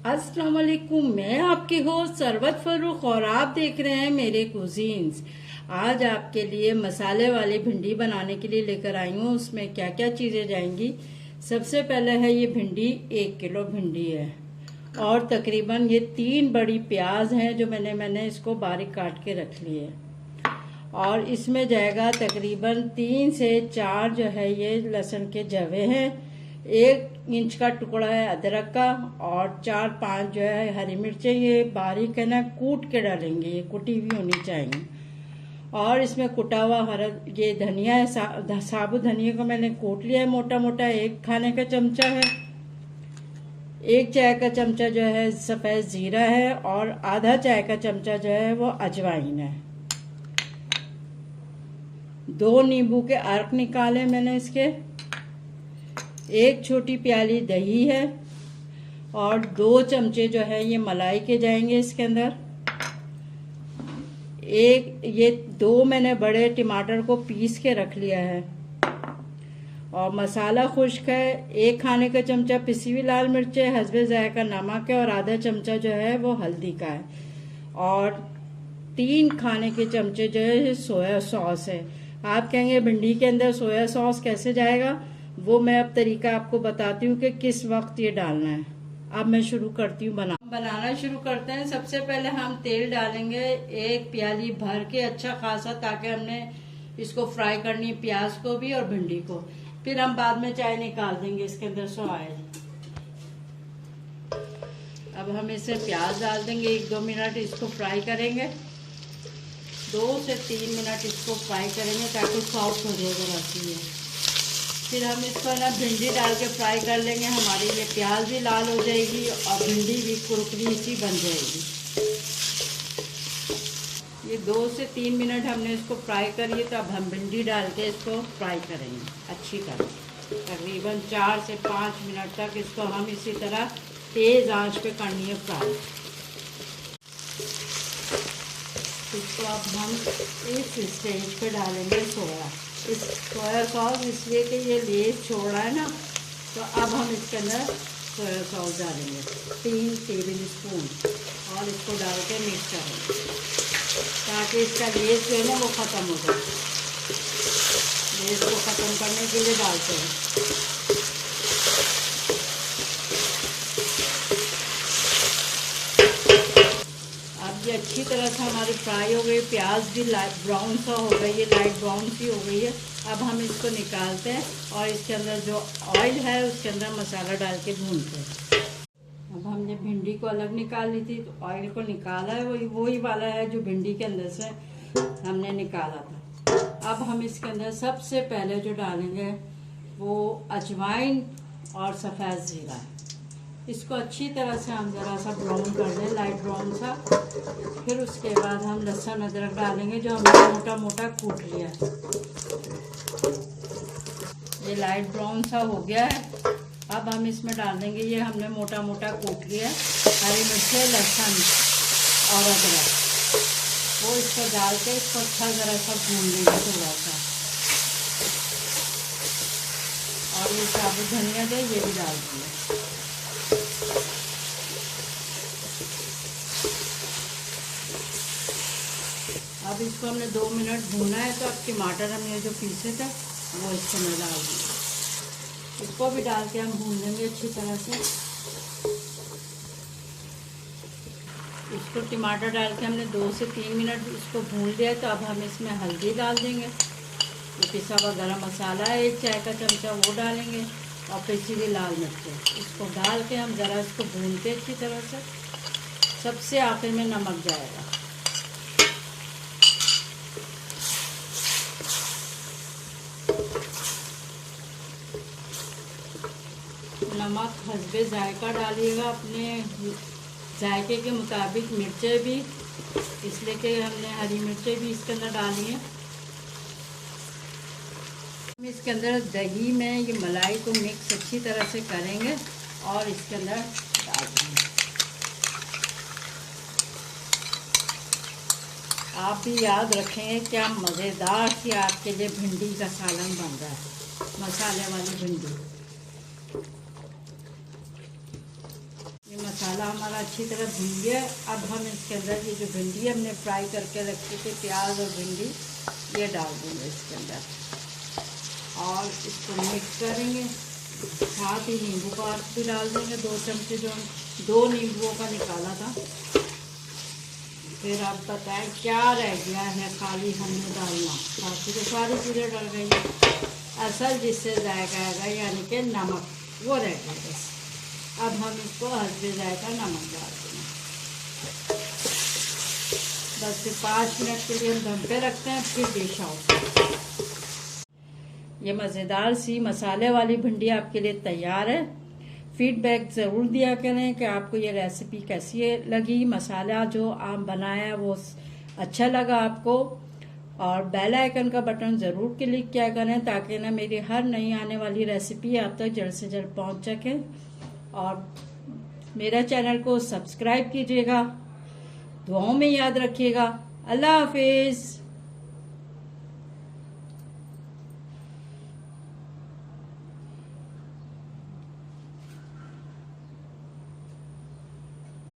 अस्सलाम वालेकुम। मैं आपकी होस्ट सरवत फरूख और आप देख रहे हैं मेरे कुजीन्स। आज आपके लिए मसाले वाली भिंडी बनाने के लिए लेकर आई हूँ। उसमें क्या क्या चीज़ें जाएंगी। सबसे पहले है ये भिंडी, 1 किलो भिंडी है और तकरीबन ये 3 बड़ी प्याज हैं जो मैंने इसको बारीक काट के रख ली है। और इसमें जाएगा तकरीबन 3 से 4 जो है ये लहसुन के जवे हैं, 1 इंच का टुकड़ा है अदरक का और 4-5 जो है हरी मिर्चें। ये बारीक है ना, कूट के डालेंगे, ये कुटी हुई होनी चाहिए। और इसमें कुटा हुआ हरा ये धनिया है, साबुत धनिया को मैंने कूट लिया है मोटा मोटा, 1 खाने का चमचा है। 1 चाय का चमचा जो है सफ़ेद ज़ीरा है और आधा चाय का चमचा जो है वो अजवाइन है। 2 नींबू के अर्क निकाले मैंने इसके। 1 छोटी प्याली दही है और 2 चमचे जो है ये मलाई के जाएंगे इसके अंदर। ये 2 मैंने बड़े टमाटर को पीस के रख लिया है। और मसाला खुश्क है, 1 खाने का चमचा पिसी हुई लाल मिर्च है, हस्बे जायका नमक है और आधा चमचा जो है वो हल्दी का है। और 3 खाने के चमचे जो है सोया सॉस है। आप कहेंगे भिंडी के अंदर सोया सॉस कैसे जाएगा, वो मैं अब तरीका आपको बताती हूँ कि किस वक्त ये डालना है। अब मैं शुरू करती हूँ बनाना शुरू करते हैं। सबसे पहले हम तेल डालेंगे 1 प्याली भर के अच्छा खासा, ताकि हमने इसको फ्राई करनी है, प्याज को भी और भिंडी को। फिर हम बाद में चाय निकाल देंगे इसके अंदर से ऑयल। अब हम इसे प्याज डाल देंगे, 1-2 मिनट इसको फ्राई करेंगे। 2 से 3 मिनट इसको फ्राई करेंगे ताकि सॉफ्ट हो जाए जरा सी है। फिर हम इसको ना भिंडी डाल के फ्राई कर लेंगे। हमारी ये प्याज भी लाल हो जाएगी और भिंडी भी कुरकुरी सी बन जाएगी। ये 2 से 3 मिनट हमने इसको फ्राई कर लिया, तो अब हम भिंडी डाल के इसको फ्राई करेंगे अच्छी तरह। तकरीबन 4 से 5 मिनट तक इसको हम इसी तरह तेज़ आंच पे करनी है फ्राई। इसको अब हम इस स्टेज पे डालेंगे सोया सॉस, इसलिए कि ये लेस छोड़ रहा है ना, तो अब हम इसके अंदर सोया सॉस डालेंगे 3 टेबल स्पून और इसको डाल के मिक्स करेंगे ताकि इसका लेस जो है ना वो ख़त्म हो जाए। लेस को ख़त्म करने के लिए डालते हैं। ये अच्छी तरह से हमारी फ्राई हो गई, प्याज भी लाइट ब्राउन सा हो गई है, लाइट ब्राउन सी हो गई है। अब हम इसको निकालते हैं और इसके अंदर जो ऑयल है उसके अंदर मसाला डाल के भूनते हैं। अब हमने भिंडी को अलग निकाल ली थी, तो ऑयल को निकाला है, वही वाला है जो भिंडी के अंदर से हमने निकाला था। अब हम इसके अंदर सबसे पहले जो डालेंगे वो अजवाइन और सफ़ेद ज़ीरा है। इसको अच्छी तरह से हम ज़रा सा ब्राउन कर दें, लाइट ब्राउन सा। फिर उसके बाद हम लहसुन अदरक डालेंगे जो हमने मोटा मोटा कूट लिया है। ये लाइट ब्राउन सा हो गया है। अब हम इसमें डाल देंगे ये हमने मोटा मोटा कूट लिया हरी मिर्चें, लहसुन और अदरक। वो इसको डाल के इसको अच्छा ज़रा सा भून लेंगे थोड़ा सा। और ये साबुत धनिया दे ये भी डाल देंगे। अब इसको हमने 2 मिनट भूना है, तो अब टमाटर हमने जो पीसे थे वो इसको मैं डाल दूँगी। इसको भी डाल के हम भून लेंगे अच्छी तरह से। इसको टमाटर डाल के हमने 2 से 3 मिनट इसको भून लिया है, तो अब हम इसमें हल्दी डाल देंगे। ये पिसा हुआ गरम मसाला है 1 चाय का चमचा, वो डालेंगे और पिसी हुई लाल मिर्च। इसको डाल के हम ज़रा इसको भूनते अच्छी तरह से। सबसे आखिर में नमक जाएगा। नमक हस्बे जायका डालिएगा, अपने जायके के मुताबिक। मिर्चें भी, इसलिए कि हमने हरी मिर्चें भी इसके अंदर डाली हैं। हम इसके अंदर दही में ये मलाई को मिक्स अच्छी तरह से करेंगे और इसके अंदर डाल देंगे। आप भी याद रखें क्या मज़ेदार सी आपके लिए भिंडी का सालन बन रहा है, मसाले वाली भिंडी। मसाला हमारा अच्छी तरह भून गया। अब हम इसके अंदर ये जो भिंडी हमने फ्राई करके रखी थी, प्याज और भिंडी, ये डाल देंगे इसके अंदर और इसको मिक्स करेंगे। साथ ही नींबू का रस भी डाल देंगे, 2 चमचे, जो 2 नींबुओं का निकाला था। फिर आप बताएं क्या रह गया है, खाली हमने डालना, बाकी तो सारी चीज़ें डल गई हैं। असल जिससे जायका आएगा यानी कि नमक, वो रह गया बस। अब हम इसको हल्के जायका नमक डाल देंगे। बस फिर 5 मिनट के लिए हम दम पे रखते हैं, फिर डिश आउट। ये मज़ेदार सी मसाले वाली भिंडी आपके लिए तैयार है। फीडबैक ज़रूर दिया करें कि आपको ये रेसिपी कैसी लगी, मसाला जो आप बनाया वो अच्छा लगा आपको, और बेल आइकन का बटन ज़रूर क्लिक किया करें ताकि ना मेरी हर नई आने वाली रेसिपी आप तक जल्द से जल्द पहुंच सके। और मेरा चैनल को सब्सक्राइब कीजिएगा, दुआओं में याद रखिएगा। अल्लाह हाफिज़।